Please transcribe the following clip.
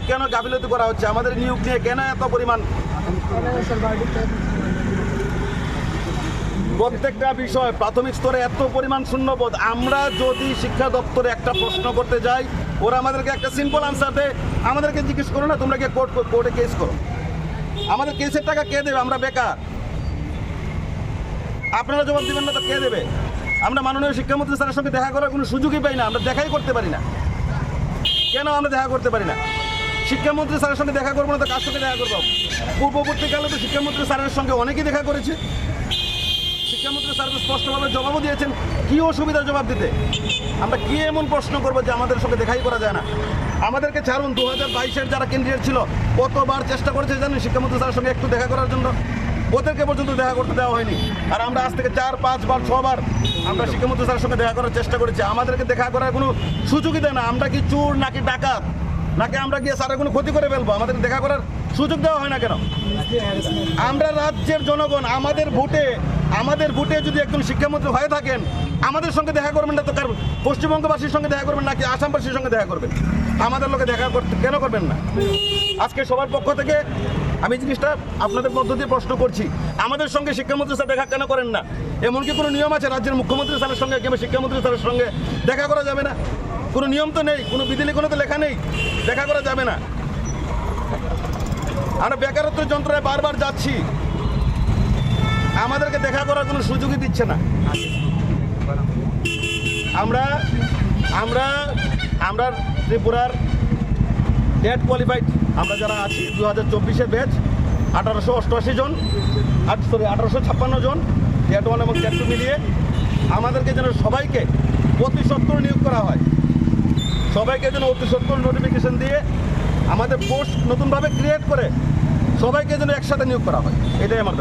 কেন গাফিলতি করা হচ্ছে? আমাদের নিয়োগ নিয়ে কেন এত পরিমাণ? প্রত্যেকটা বিষয় প্রাথমিক স্তরে এত পরিমাণ শূন্যপদ। আমরা যদি শিক্ষা দপ্তরে একটা প্রশ্ন করতে যাই, ওরা আমাদেরকে একটা সিম্পল আনসার দেয়, আমাদেরকে জিজ্ঞেস করো না তোমরা কি কোর্টে কেস করো। আমাদের কেসের টাকা কে দেবে? আমরা বেকার। আপনারা জবাব দেবেন না তো কে দেবে? আমরা মাননীয় শিক্ষামন্ত্রী স্যারের সঙ্গে দেখা করার কোনো সুযোগই পাই না, আমরা দেখাই করতে পারি না। কেন আমরা দেখা করতে পারি না? শিক্ষামন্ত্রী স্যারের সঙ্গে দেখা করবো না তো কার সঙ্গে দেখা করবো? পূর্ববর্তীকালে তো শিক্ষামন্ত্রী স্যারের সঙ্গে অনেকেই দেখা করেছে। শিক্ষামন্ত্রী স্যার তো স্পষ্টভাবে জবাবও দিয়েছেন, কী অসুবিধার জবাব দিতে। আমরা কি এমন প্রশ্ন করবো যে আমাদের সঙ্গে দেখাই করা যায় না? আমাদেরকে ছাড়ুন, 2022-এর যারা ক্যান্ডিডেট ছিল কতবার চেষ্টা করেছে জানেন শিক্ষামন্ত্রী স্যারের সঙ্গে একটু দেখা করার জন্য? ওদেরকে পর্যন্ত দেখা করতে দেওয়া হয়নি। আর আমরা আজ থেকে 4, 5 বার 6 বার আমরা শিক্ষামন্ত্রী স্যারের সঙ্গে দেখা করার চেষ্টা করেছি, আমাদেরকে দেখা করার কোনো সুযোগই দেয় না। আমরা কি চোর নাকি ডাকাত, নাকি আমরা গিয়ে স্যারের কোনো ক্ষতি করে ফেলবো? আমাদের দেখা করার সুযোগ দেওয়া হয় না কেন? আমরা রাজ্যের জনগণ, আমাদের ভোটে যদি একজন শিক্ষামন্ত্রী হয়ে থাকেন, আমাদের সঙ্গে দেখা করবেন না তো কার? পশ্চিমবঙ্গবাসীর সঙ্গে দেখা করবেন নাকি আসামবাসীর সঙ্গে দেখা করবেন? আমাদের লোকে দেখা করতে কেন করবেন না? আজকে সবার পক্ষ থেকে আমি জিনিসটা আপনাদের মধ্য দিয়ে প্রশ্ন করছি, আমাদের সঙ্গে শিক্ষামন্ত্রী স্যার দেখা কেন করেন না? এমন কি কোনো নিয়ম আছে রাজ্যের মুখ্যমন্ত্রী স্যারের সঙ্গে কিংবা শিক্ষামন্ত্রী স্যারের সঙ্গে দেখা করা যাবে না? কোনো নিয়ম তো নেই, কোনো বিধিলিখনে তো লেখা নেই দেখা করা যাবে না। আমরা বেকারত্বের যন্ত্রণায় বারবার যাচ্ছি, আমাদেরকে দেখা করার কোনো সুযোগই দিচ্ছে না। আমরা আমরা আমরা ত্রিপুরার ডেট কোয়ালিফাইড আমরা যারা আছি 2024-এর ব্যাচ 1888 জন, 1856 জন, ডেট 1 এবং ডেট 2 মিলিয়ে আমাদেরকে যেন সবাইকে অতি সত্বর নিয়োগ করা হয়, সবাইকে যেন অতি সত্বর নোটিফিকেশন দিয়ে আমাদের পোস্ট নতুনভাবে ক্রিয়েট করে সবাইকে যেন একসাথে নিয়োগ করা হয়, এটাই আমার দাবি।